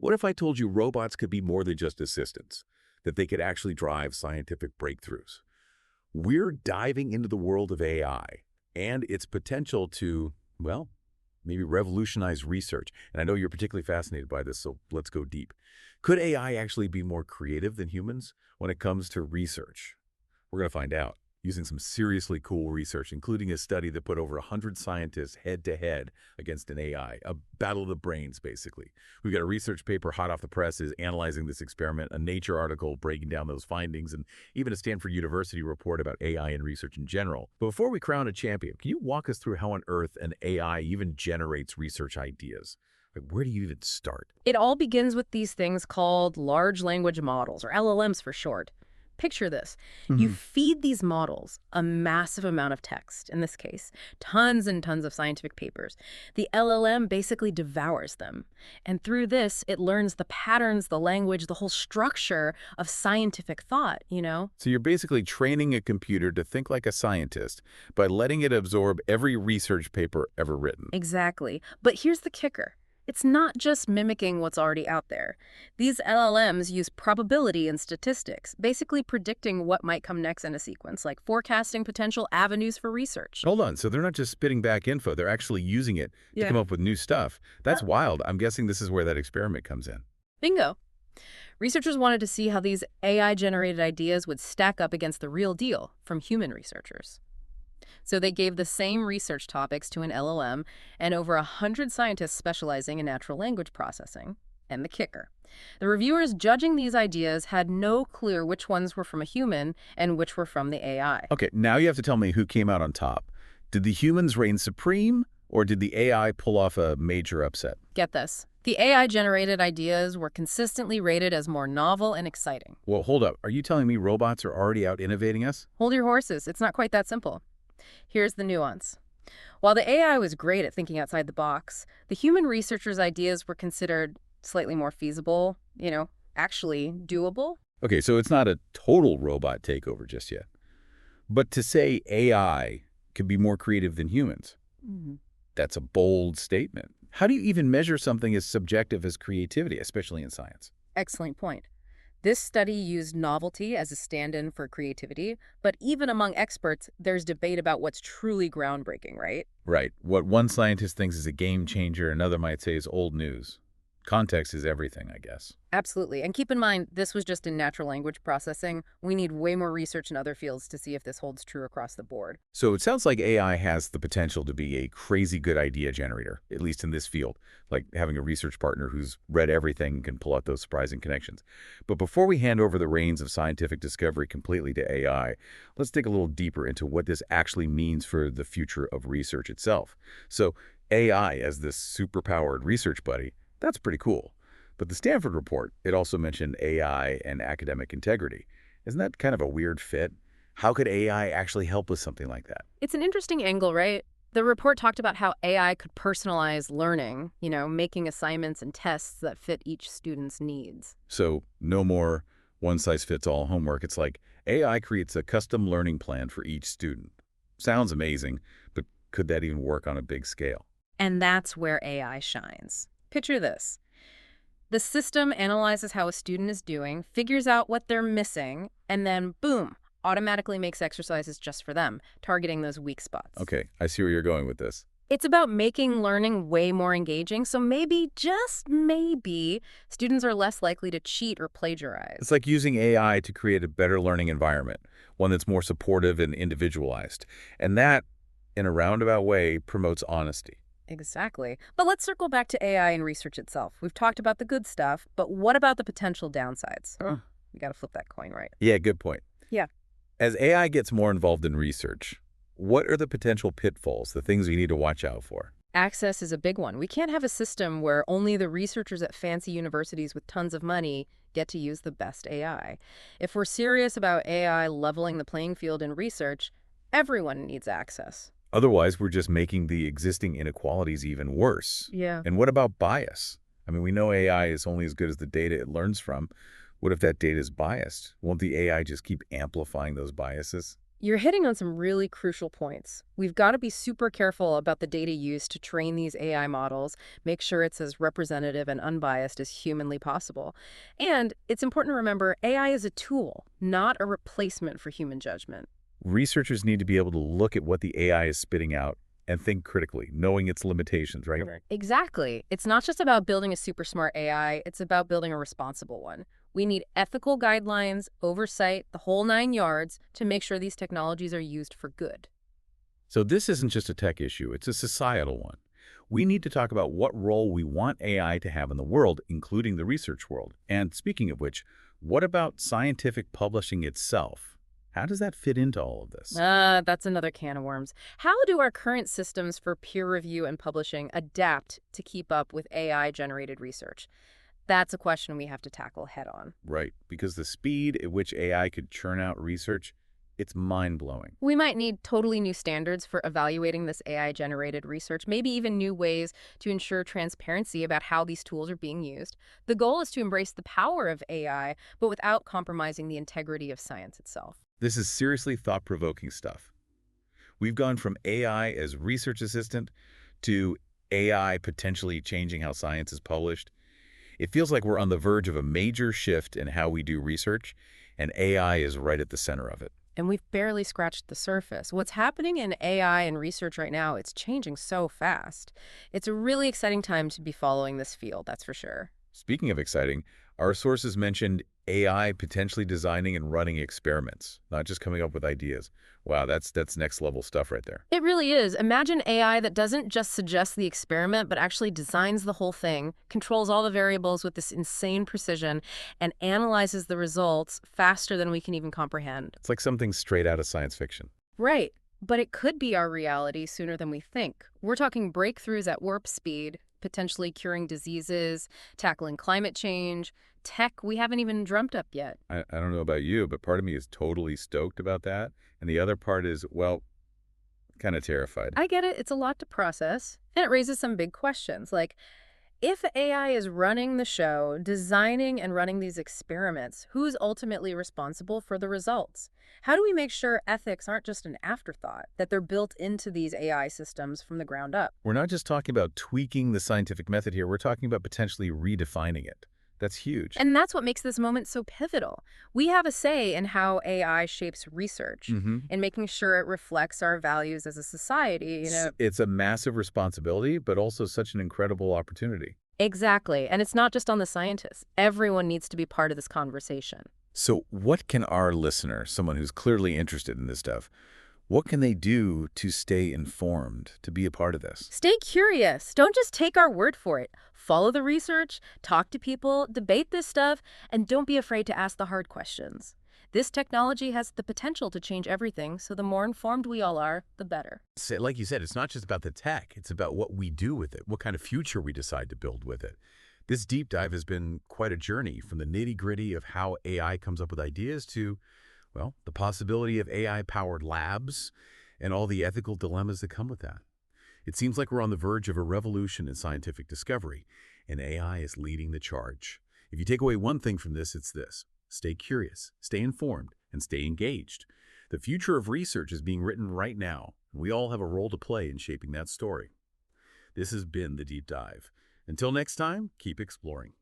What if I told you robots could be more than just assistants, that they could actually drive scientific breakthroughs? We're diving into the world of AI and its potential to, well, maybe revolutionize research. And I know you're particularly fascinated by this, so let's go deep. Could AI actually be more creative than humans when it comes to research? We're going to find out using some seriously cool research, including a study that put over 100 scientists head-to-head against an AI, a battle of the brains, basically. We've got a research paper hot off the presses analyzing this experiment, a Nature article breaking down those findings, and even a Stanford University report about AI and research in general. But before we crown a champion, can you walk us through how on earth an AI even generates research ideas? Like, where do you even start? It all begins with these things called large language models, or LLMs for short. Picture this. You feed these models a massive amount of text, in this case, tons and tons of scientific papers. The LLM basically devours them. And through this, it learns the patterns, the language, the whole structure of scientific thought. So you're basically training a computer to think like a scientist by letting it absorb every research paper ever written. Exactly. But here's the kicker. It's not just mimicking what's already out there. These LLMs use probability and statistics, basically predicting what might come next in a sequence, like forecasting potential avenues for research. Hold on, so they're not just spitting back info, they're actually using it to come up with new stuff. That's wild. I'm guessing this is where that experiment comes in. Bingo. Researchers wanted to see how these AI-generated ideas would stack up against the real deal from human researchers. So they gave the same research topics to an LLM and over 100 scientists specializing in natural language processing. And the kicker. The reviewers judging these ideas had no clue which ones were from a human and which were from the AI. Okay, now you have to tell me who came out on top. Did the humans reign supreme, or did the AI pull off a major upset? Get this. The AI-generated ideas were consistently rated as more novel and exciting. Well, hold up. Are you telling me robots are already out innovating us? Hold your horses. It's not quite that simple. Here's the nuance. While the AI was great at thinking outside the box, the human researchers' ideas were considered slightly more feasible, actually doable. Okay, so it's not a total robot takeover just yet. But to say AI could be more creative than humans, that's a bold statement. How do you even measure something as subjective as creativity, especially in science? Excellent point. This study used novelty as a stand-in for creativity, but even among experts, there's debate about what's truly groundbreaking, right? Right. What one scientist thinks is a game changer, another might say is old news. Context is everything, I guess. Absolutely. And keep in mind, this was just in natural language processing. We need way more research in other fields to see if this holds true across the board. So it sounds like AI has the potential to be a crazy good idea generator, at least in this field, like having a research partner who's read everything and can pull out those surprising connections. But before we hand over the reins of scientific discovery completely to AI, let's dig a little deeper into what this actually means for the future of research itself. So AI as this superpowered research buddy, that's pretty cool. But the Stanford report, it also mentioned AI and academic integrity. Isn't that kind of a weird fit? How could AI actually help with something like that? It's an interesting angle, right? The report talked about how AI could personalize learning, making assignments and tests that fit each student's needs. So no more one-size-fits-all homework. It's like AI creates a custom learning plan for each student. Sounds amazing, but could that even work on a big scale? And that's where AI shines. Picture this. The system analyzes how a student is doing, figures out what they're missing, and then, boom, automatically makes exercises just for them, targeting those weak spots. Okay, I see where you're going with this. It's about making learning way more engaging, so maybe, just maybe, students are less likely to cheat or plagiarize. It's like using AI to create a better learning environment, one that's more supportive and individualized. And that, in a roundabout way, promotes honesty. Exactly. But let's circle back to AI and research itself. We've talked about the good stuff, but what about the potential downsides? We got to flip that coin, right? Yeah, good point. Yeah. As AI gets more involved in research, what are the potential pitfalls, the things we need to watch out for? Access is a big one. We can't have a system where only the researchers at fancy universities with tons of money get to use the best AI. If we're serious about AI leveling the playing field in research, everyone needs access. Otherwise, we're just making the existing inequalities even worse. Yeah. And what about bias? I mean, we know AI is only as good as the data it learns from. What if that data is biased? Won't the AI just keep amplifying those biases? You're hitting on some really crucial points. We've got to be super careful about the data used to train these AI models, make sure it's as representative and unbiased as humanly possible. And it's important to remember AI is a tool, not a replacement for human judgment. Researchers need to be able to look at what the AI is spitting out and think critically, knowing its limitations, right? Correct. Exactly. It's not just about building a super smart AI, it's about building a responsible one. We need ethical guidelines, oversight, the whole 9 yards to make sure these technologies are used for good. So this isn't just a tech issue, it's a societal one. We need to talk about what role we want AI to have in the world, including the research world. And speaking of which, what about scientific publishing itself? How does that fit into all of this? That's another can of worms. How do our current systems for peer review and publishing adapt to keep up with AI-generated research? That's a question we have to tackle head on. Right, because the speed at which AI could churn out research, it's mind-blowing. We might need totally new standards for evaluating this AI-generated research, maybe even new ways to ensure transparency about how these tools are being used. The goal is to embrace the power of AI, but without compromising the integrity of science itself. This is seriously thought-provoking stuff. We've gone from AI as research assistant to AI potentially changing how science is published. It feels like we're on the verge of a major shift in how we do research, and AI is right at the center of it. And we've barely scratched the surface. What's happening in AI and research right now, it's changing so fast. It's a really exciting time to be following this field, that's for sure. Speaking of exciting, our sources mentioned AI potentially designing and running experiments, not just coming up with ideas. Wow, that's next level stuff right there. It really is. Imagine AI that doesn't just suggest the experiment, but actually designs the whole thing, controls all the variables with this insane precision, and analyzes the results faster than we can even comprehend. It's like something straight out of science fiction. Right. But it could be our reality sooner than we think. We're talking breakthroughs at warp speed, potentially curing diseases, tackling climate change, tech we haven't even dreamt up yet. I don't know about you, but part of me is totally stoked about that. And the other part is, well, kind of terrified. I get it. It's a lot to process. And it raises some big questions like, if AI is running the show, designing and running these experiments, who's ultimately responsible for the results? How do we make sure ethics aren't just an afterthought, that they're built into these AI systems from the ground up? We're not just talking about tweaking the scientific method here. We're talking about potentially redefining it. That's huge. And that's what makes this moment so pivotal. We have a say in how AI shapes research and making sure it reflects our values as a society. It's a massive responsibility, but also such an incredible opportunity. Exactly. And it's not just on the scientists. Everyone needs to be part of this conversation. So what can our listener, someone who's clearly interested in this stuff, what can they do to stay informed, to be a part of this? Stay curious. Don't just take our word for it. Follow the research, talk to people, debate this stuff, and don't be afraid to ask the hard questions. This technology has the potential to change everything, so the more informed we all are, the better. Like you said, it's not just about the tech. It's about what we do with it, what kind of future we decide to build with it. This deep dive has been quite a journey from the nitty-gritty of how AI comes up with ideas to, well, the possibility of AI-powered labs and all the ethical dilemmas that come with that. It seems like we're on the verge of a revolution in scientific discovery, and AI is leading the charge. If you take away one thing from this, it's this. Stay curious, stay informed, and stay engaged. The future of research is being written right now, and we all have a role to play in shaping that story. This has been The Deep Dive. Until next time, keep exploring.